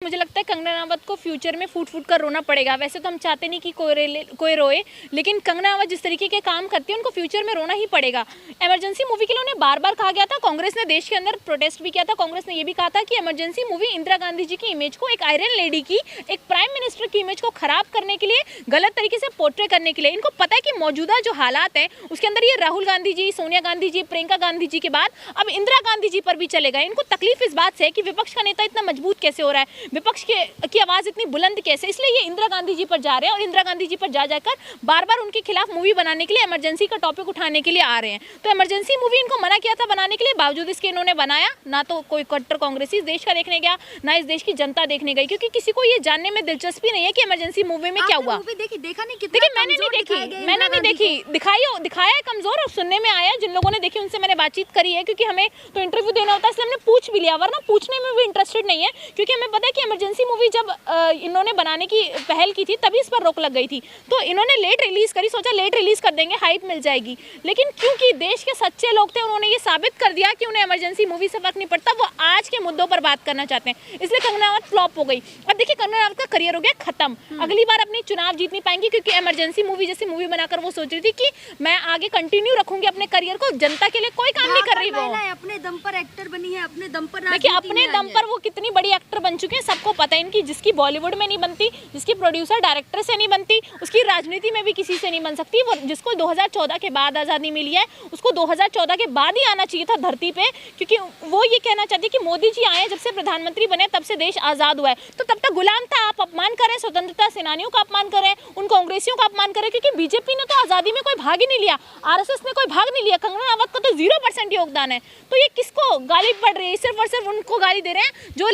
मुझे लगता है कंगना रनावत को फ्यूचर में फूट फूट कर रोना पड़ेगा। वैसे तो हम चाहते नहीं कि कोई रोए, लेकिन कंगना रनावत जिस तरीके के काम करती है उनको फ्यूचर में रोना ही पड़ेगा। इमरजेंसी मूवी के लिए उन्हें बार बार कहा गया था, कांग्रेस ने देश के अंदर प्रोटेस्ट भी किया था। कांग्रेस ने ये भी कहा था कि इमरजेंसी मूवी इंदिरा गांधी जी की इमेज को, एक आयरन लेडी की, एक प्राइम मिनिस्टर की इमेज को खराब करने के लिए, गलत तरीके से पोर्ट्रे करने के लिए, इनको पता है कि मौजूदा जो हालात है उसके अंदर ये राहुल गांधी जी, सोनिया गांधी जी, प्रियंका गांधी जी के बाद अब इंदिरा गांधी जी पर भी चलेगा। इनको तकलीफ इस बात से है कि विपक्ष का नेता इतना मजबूत कैसे हो रहा है, विपक्ष की आवाज इतनी बुलंद कैसे, इसलिए ये इंदिरा गांधी जी पर जा रहे हैं और इंदिरा गांधी जी पर जा जाकर बार बार उनके खिलाफ मूवी बनाने के लिए, इमरजेंसी का टॉपिक उठाने के लिए आ रहे हैं। तो इमरजेंसी मूवी इनको मना किया था बनाने के लिए, बावजूद इसके इन्होंने बनाया। ना तो कोई कट्टर कांग्रेसी इस देश का देखने गया, ना इस देश की जनता देखने गई, क्योंकि किसी को ये जानने में दिलचस्पी नहीं है कि इमरजेंसी मूवी में क्या हुआ। देखा नहीं, देखिए मैंने नहीं देखी, दिखाया है कमजोर, और सुनने में आया जिन लोगों ने देखी उनसे मैंने बातचीत करी है, क्योंकि हमें तो इंटरव्यू देना होता है, इसलिए हमने पूछ भी लिया, वरना पूछने में भी इंटरेस्टेड नहीं है, क्योंकि हमें पता है कि इमरजेंसी मूवी जब इन्होंने बनाने की पहल की थी तभी इस पर रोक लग गई थी। तो इन्होंने लेट रिलीज करी, सोचा लेट रिलीज कर देंगे, हाइप मिल जाएगी, लेकिन क्योंकि देश के सच्चे लोग थे उन्होंने ये साबित कर दिया कि उन्हें इमरजेंसी मूवी से फर्क नहीं पड़ता, वो आज के मुद्दों पर बात करना चाहते हैं, इसलिए कंगना रनावत फ्लॉप हो गई। अब देखिए कंगना रनावत का करियर हो गया खत्म, अगली बार अपनी चुनाव जीत नहीं पाएंगी, क्योंकि इमरजेंसी मूवी जैसी मूवी बनाकर वो सोच रही थी कि मैं आगे कंटिन्यू रखूंगी अपने करियर को, जनता के लिए कोई काम नहीं कर रही। वो अपने दम पर एक्टर बनी है, अपने दम पर, देखिए अपने दम पर वो कितनी बड़ी एक्टर बन चुके हैं सबको पता है इनकी, जिसकी बॉलीवुड में नहीं बनती, जिसकी प्रोड्यूसर डायरेक्टर से नहीं बनती, उसकी राजनीति में भी किसी से नहीं बन सकती। वो जिसको 2014 के बाद आज़ादी मिली है उसको 2014 के बाद ही आना चाहिए था धरती पे, क्योंकि वो ये कहना चाहती है कि मोदी जी आए जब से प्रधानमंत्री बने तब से देश आज़ाद हुआ है, तो तब तक गुलाम था। आप अपमान करें, स्वतंत्रता सेनानियों का अपमान करें, उन कांग्रेसियों का अपमान करें, क्योंकि बीजेपी ने तो आज़ादी में कोई भाग ही नहीं लिया, आरएसएस ने कोई भाग नहीं लिया, कंगना रनावत का तो 0% योगदान है। तो ये किसको गाली पड़ रही है? सिर्फ और सिर्फ उनको गाली दे रहे हैं जो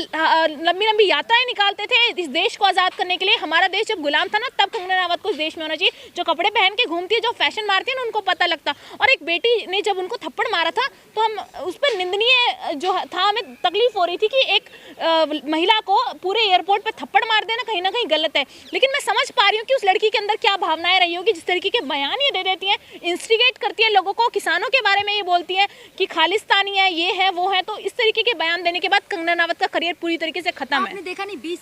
लंबी लंबी यात्राएं निकालते थे इस देश को आज़ाद करने के लिए। हमारा देश जब गुलाम था ना, तब कंगना रनावत को इस देश में होना चाहिए। जो कपड़े पहन के घूमती है, जो फैशन मारती है ना, उनको पता लगता। और एक बेटी ने जब उनको थप्पड़ मारा था तो हम उस पर निंदनीय जो था, हमें तकलीफ हो रही थी कि एक महिला को पूरे एयरपोर्ट पे थप्पड़ मार देना कहीं ना कहीं गलत है, लेकिन मैं समझ पा रही हूँ कि उस लड़की के अंदर क्या भावनाएं रही होगी, जिस तरीके के बयान ये दे देती है, इंस्टिगेट करती है लोगों को, किसानों के बारे में ये बोलती है कि खालिस्तानी है, ये है वो है। तो इस तरीके के बयान देने के बाद कंगना रनावत का करियर पूरी तरीके से खत्म है। आपने देखा नहीं,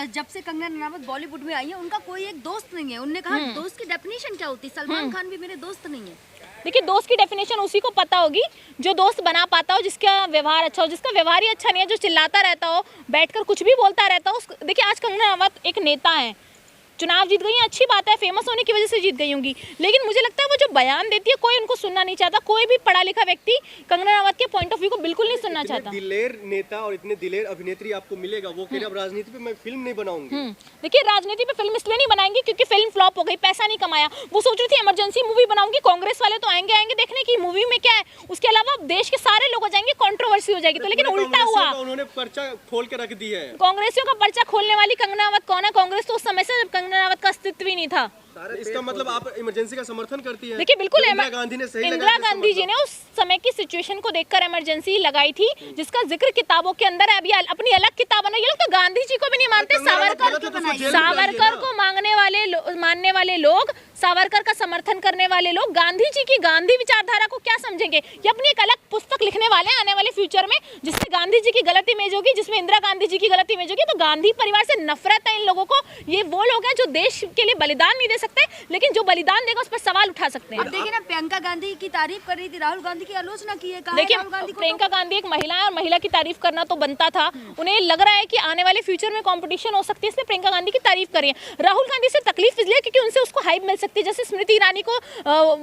जब से कंगना रनावत बॉलीवुड में आई है उनका कोई एक दोस्त नहीं है। उन्होंने कहा दोस्त की डेफिनेशन क्या होती है, सलमान खान भी मेरे दोस्त नहीं है। देखिए दोस्त की डेफिनेशन उसी को पता होगी जो दोस्त बना पाता हो, जिसका व्यवहार अच्छा हो। जिसका व्यवहार ही अच्छा नहीं है, जो चिल्लाता रहता हो, बैठकर कुछ भी बोलता रहता हो। देखिए आज कंगना रनावत एक नेता है, चुनाव जीत गई है, अच्छी बात है, फेमस होने की वजह से जीत गई होंगी, लेकिन मुझे लगता है वो जो बयान देती है कोई उनको सुनना नहीं चाहता। कोई भी पढ़ा लिखा व्यक्ति कंगना रनावत के पॉइंट ऑफ व्यू को बिल्कुल नहीं सुनना चाहता। दिलेर नेता और इतने दिलेर अभिनेत्री आपको मिलेगा, वो कह रहे अब राजनीति पे मैं फिल्म नहीं बनाऊंगी। देखिए राजनीति पे फिल्म इसलिए नहीं बनाएंगे क्योंकि फिल्म फ्लॉप हो गई, पैसा नहीं कमाया। वो सोच रही थी इमरजेंसी मूवी बनाऊंगी, कांग्रेस वाले तो आएंगे देखने की मूवी में क्या है, उसके अलावा देश के सारे लोग हो जाएंगे, कंट्रोवर्सी हो जाएगी। तो लेकिन उल्टा हुआ, उन्होंने पर्चा खोल के रख दी है। कांग्रेसियों का पर्चा खोलने वाली कंगना रनावत कौन है? कांग्रेस तो उस समय से कंगना रनावत का अस्तित्व भी नहीं था। इसका मतलब आप इमरजेंसी का समर्थन करती है? देखिए बिल्कुल, इंदिरा गांधी ने सही इंदिरा गांधी जी ने उस समय की सिचुएशन को देखकर इमरजेंसी लगाई थी, जिसका जिक्र किताबों के अंदर है। अभी अपनी अलग किताब बनाई। ये लोग तो गांधी जी को भी नहीं मानते, सावरकर को मानने वाले लोग, सावरकर का समर्थन करने वाले लोग गांधी जी की गांधी विचारधारा को क्या समझेंगे? ये अपनी एक अलग पुस्तक लिखने वाले हैं आने वाले फ्यूचर में, जिसमें गांधी जी की गलत इमेज होगी, जिसमें इंदिरा गांधी जी की गलत इमेज होगी। तो गांधी परिवार से नफरत है इन लोगों को। ये वो लोग हैं जो देश के लिए बलिदान नहीं दे सकते, लेकिन जो बलिदान देगा उस पर सवाल उठा सकते हैं। अब देखिए ना, प्रियंका गांधी की तारीफ कर रही थी, राहुल गांधी की आलोचना की है। देखिए प्रियंका गांधी एक महिला है और महिला की तारीफ करना तो बनता था। उन्हें लग रहा है कि आने वाले फ्यूचर में कंपटीशन हो सकती है, इसलिए प्रियंका गांधी की तारीफ करिए। राहुल गांधी से तकलीफ इसलिए क्योंकि उनसे उसको हाइप मिल सकती है। जैसे स्मृति ईरानी को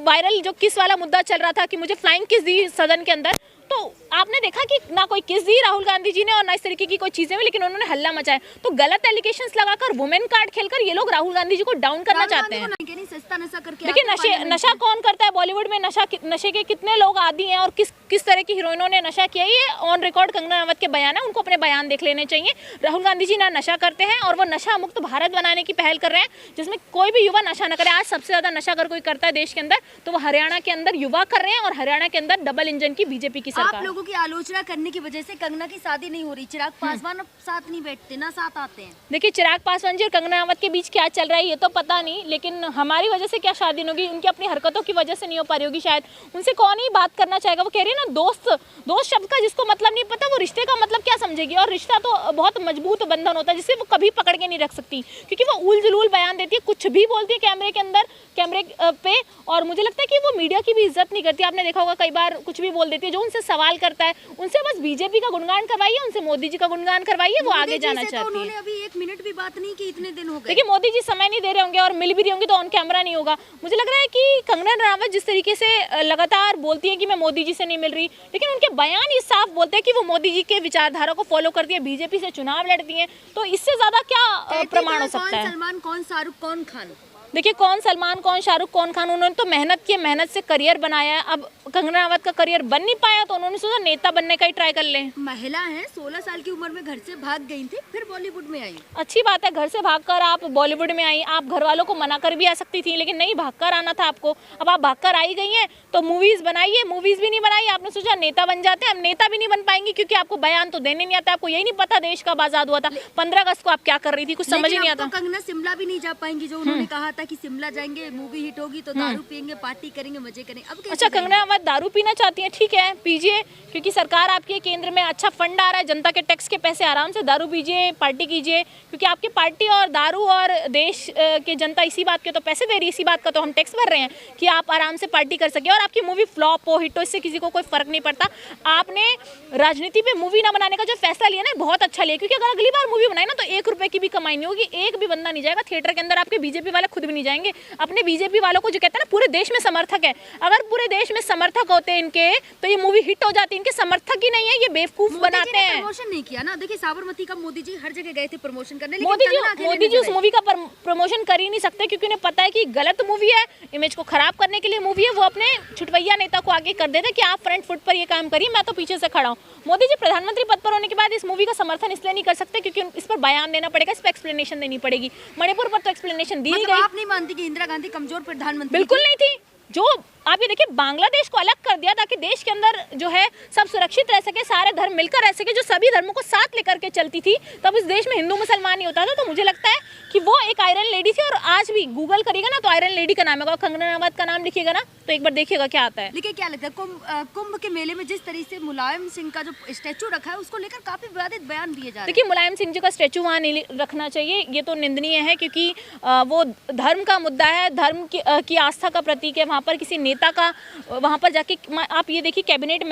वायरल जो किस वाला मुद्दा चल रहा था कि मुझे फ्लाइंग किस दी सदन के अंदर, तो आपने देखा कि ना कोई किस दी राहुल गांधी जी ने और ना इस तरीके की कोई चीजें हुई, लेकिन उन्होंने हल्ला मचाया। तो गलत एलिगेशंस लगाकर, वुमेन कार्ड खेलकर ये लोग राहुल गांधी जी को डाउन करना चाहते हैं। देखिए नशा कौन करता है बॉलीवुड में? नशे के कितने लोग आदी हैं और किस तरह की हीरोइनों ने नशा किया, ये ऑन रिकॉर्ड कंगना रनावत के बयान है। उनको अपने बयान देख लेने चाहिए। राहुल गांधी जी ना नशा करते हैं और वो नशा मुक्त भारत बनाने की पहल कर रहे हैं, जिसमें कोई भी युवा नशा न करे। आज सबसे ज्यादा नशा अगर कोई करता है देश के अंदर तो वो हरियाणा के अंदर युवा कर रहे हैं, और हरियाणा के अंदर डबल इंजन की बीजेपी की सरकार। लोगों की आलोचना करने की वजह से कंगना की शादी नहीं हो रही। चिराग पासवान अब साथ नहीं बैठते, ना साथ आते हैं। देखिए चिराग पासवान जी और कंगना रनावत के बीच क्या चल रहा है ये तो पता नहीं, लेकिन हमारी वजह से क्या शादी नहीं होगी, उनकी अपनी हरकतों की वजह से नहीं हो पा रही होगी शायद। उनसे कौन ही बात करना चाहेगा। वो कह रही है ना दोस्त, दोस्त शब्द का जिसको मतलब नहीं पता वो रिश्ते का मतलब क्या समझेगी। और रिश्ता तो बहुत मजबूत बंधन होता है जिसे वो कभी पकड़ के नहीं रख सकती, क्योंकि वो उल जुलूल बयान देती है, कुछ भी बोलती है कैमरे के अंदर, कैमरे पे। और मुझे लगता है कि वो मीडिया की भी इज्जत नहीं करती। आपने देखा होगा कई बार कुछ भी बोल देती है। जो उनसे सवाल करता है उनसे बस बीजेपी का गुणगान करवाइए, उनसे मोदी जी का गुणगान करवाइए, वो आगे जाना चाहती है। उन्होंने अभी 1 मिनट भी बात नहीं की, इतने दिन हो गए। देखिए मोदी जी समय नहीं दे रहे होंगे और मिल भी रही होंगी तो ऑन कैमरा नहीं होगा। मुझे लग रहा है कि कंगना रनावत जिस तरीके से लगातार बोलती है कि मैं मोदी जी से नहीं मिल रही, लेकिन उनके बयान ये साफ बोलते हैं कि वो मोदी जी के विचारधारा को फॉलो करती है, बीजेपी से चुनाव लड़ती है। तो इससे ज्यादा क्या प्रमाण हो सकता है। सलमान, कौन शाहरुख, कौन खान। देखिए कौन सलमान, कौन शाहरुख, कौन खान, उन्होंने तो मेहनत की, मेहनत से करियर बनाया है। अब कंगना रनावत का करियर बन नहीं पाया तो उन्होंने सोचा नेता बनने का ही ट्राई कर लें। महिला है, 16 साल की उम्र में घर से भाग गई थी, फिर बॉलीवुड में आई। अच्छी बात है, घर से भागकर आप बॉलीवुड में आई। आप घर वालों को मना कर भी आ सकती थी, लेकिन नहीं, भागकर आना था आपको। अब आप भागकर आई गई हैं तो मूवीज बनाइए, मूवीज भी नहीं बनाई, आपने सोचा नेता बन जाते हैं। अब नेता भी नहीं बन पाएंगी क्योंकि आपको बयान तो देने नहीं आता। आपको यही नहीं पता देश कब आजाद हुआ था, 15 अगस्त को आप क्या कर रही थी, कुछ समझ ही नहीं आता। कंगना शिमला भी नहीं जा पाएंगी, जो उन्होंने कहा था कि शिमला जाएंगे, मूवी हिट होगी तो दारू पियेंगे, पार्टी करेंगे, मजे करेंगे। अब अच्छा कंगना रनावत दारू पीना चाहती हैं, ठीक है पीजिए, क्योंकि सरकार आपके केंद्र में अच्छा फंड आ रहा है, जनता के टैक्स के पैसे, आराम से दारू पीजिए, पार्टी कीजिए, क्योंकि आपकी पार्टी और दारू और देश के जनता इसी बात के तो पैसे दे रही है, इसी बात का तो हम टैक्स भर रहे हैं कि आप आराम से पार्टी कर सके। और आपकी मूवी फ्लॉप हो, हिट हो, इससे किसी को कोई फर्क नहीं पड़ता। आपने राजनीति पे मूवी ना बनाने का जो फैसला लिया ना बहुत अच्छा लिया, क्योंकि अगर अगली बार मूवी बनाई ना तो 1 रुपए की भी कमाई नहीं होगी, एक भी बंदा नहीं जाएगा थिएटर के अंदर। आपके बीजेपी वाले खुद भी नहीं जाएंगे। अपने बीजेपी वालों को जो कहते हैं ना पूरे देश में समर्थक है, अगर पूरे देश में समर्थक होते इनके तो ये मूवी हिट हो जाती। इनके समर्थक ही नहीं है, ये बेवकूफ बनाते हैं। प्रमोशन नहीं किया ना, देखिए साबरमती का मोदी जी हर जगह गए थे प्रमोशन करने, मोदी जी उस मूवी का प्रमोशन कर ही नहीं सकते, क्योंकि उन्हें पता है कि गलत मूवी है, इमेज को खराब करने के लिए मूवी है। वो अपने छुटवैया नेता को आगे कर देते कि आप फ्रंट फुट पर ये काम करिए, मैं तो पीछे से खड़ा हूँ। मोदी जी प्रधानमंत्री पद पर होने के बाद इस मूवी का समर्थन इसलिए नहीं कर सकते क्योंकि इस पर बयान देना पड़ेगा, इस पर एक्सप्लेनेशन देनी पड़ेगी। मणिपुर पर तो एक्सप्लेनेशन दी गई। आप नहीं मानती कि इंदिरा गांधी कमजोर प्रधानमंत्री? बिल्कुल नहीं थी। जो आप ये देखिए बांग्लादेश को अलग कर दिया ताकि देश के अंदर जो है सब सुरक्षित रह सके, सारे धर्म मिलकर रह सके, जो सभी धर्मों को साथ लेकर के चलती थी। तब इस देश में हिंदू मुसलमान नहीं होता था। तो मुझे लगता है कि वो एक आयरन लेडी थी, और आज भी गूगल करेगा ना तो आयरन लेडी का नाम होगा, कंगना रनावत का नाम लिखिएगा ना तो एक बार देखिएगा क्या आता है। लेकिन क्या लगता है कुंभ के मेले में जिस तरीके से मुलायम सिंह का जो स्टैचू रखा है उसको लेकर काफी विवादित बयान दिए जा रहे हैं। देखिए मुलायम सिंह जी का स्टैचू वहाँ नहीं रखना चाहिए, ये तो निंदनीय है, क्योंकि वो धर्म का मुद्दा है, धर्म की आस्था का प्रतीक है। वहाँ पर किसी नेता का वहाँ पर जाके आप ये देखिए कैबिनेट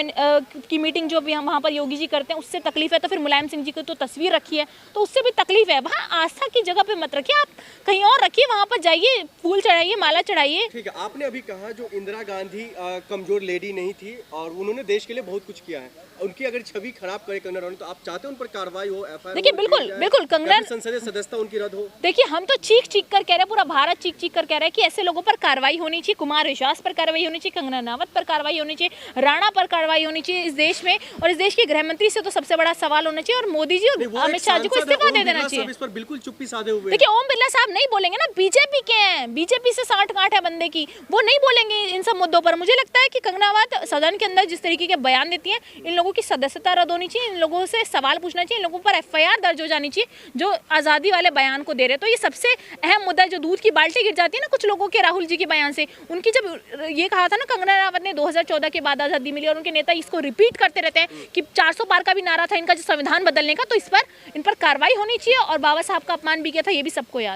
की मीटिंग जो भी हम वहाँ पर योगी जी करते हैं उससे तकलीफ है, तो फिर मुलायम सिंह जी की तो तस्वीर रखी है तो उससे भी तकलीफ है। वहाँ आस्था की जगह पे मत रखिए, आप कहीं और रखिए, वहाँ पर जाइए, फूल चढ़ाइए, माला चढ़ाइए। ठीक है, आपने अभी कहा जो इंदिरा गांधी कमजोर लेडी नहीं थी और उन्होंने देश के लिए बहुत कुछ किया है, उनकी अगर छवि खराब करे कंगना रनावत तो आप चाहते हैं उन पर कार्रवाई हो, एफआईआर? देखिए बिल्कुल कंगना संसदीय सदस्यता उनकी रद्द हो। देखिए हम तो चीख कर कह रहे हैं, पूरा भारत चीख कर कह रहा है कि ऐसे लोगों पर कार्रवाई होनी चाहिए। कुमार विश्वास पर कार्रवाई होनी चाहिए, कंगना रनावत पर कार्रवाई होनी चाहिए, राणा पर कार्रवाई होनी चाहिए इस देश में। और इस देश के गृह मंत्री से तो सबसे बड़ा सवाल होना चाहिए, और मोदी जी और अमित शाह जी को इस्तीफा दे देना चाहिए। इस पर बिल्कुल चुप्पी साधे हुए। देखिए ओम बिरला साहब नहीं बोलेंगे ना, बीजेपी के हैं, बीजेपी से साठ गांठ है बंदे की, वो नहीं बोलेंगे इन सब मुद्दों पर। मुझे लगता है कि कंगना रनावत सदन के अंदर जिस तरीके के बयान देती हैं, इन लोगों की सदस्यता रद्द होनी चाहिए, इन लोगों से सवाल पूछना चाहिए, इन लोगों पर एफआईआर दर्ज हो जानी चाहिए जो आज़ादी वाले बयान को दे रहे। तो ये सबसे अहम मुद्दा है। जो दूध की बाल्टी गिर जाती है ना कुछ लोगों के राहुल जी के बयान से, उनकी जब ये कहा था ना कंगना रनावत ने 2014 के बाद आज़ादी मिली, और उनके नेता इसको रिपीट करते रहते हैं कि 400 पार का भी नारा था इनका जो संविधान बदलने का, तो इस पर इन पर कार्रवाई होनी चाहिए। और बाबा साहब का अपमान भी किया था, ये भी सबको याद।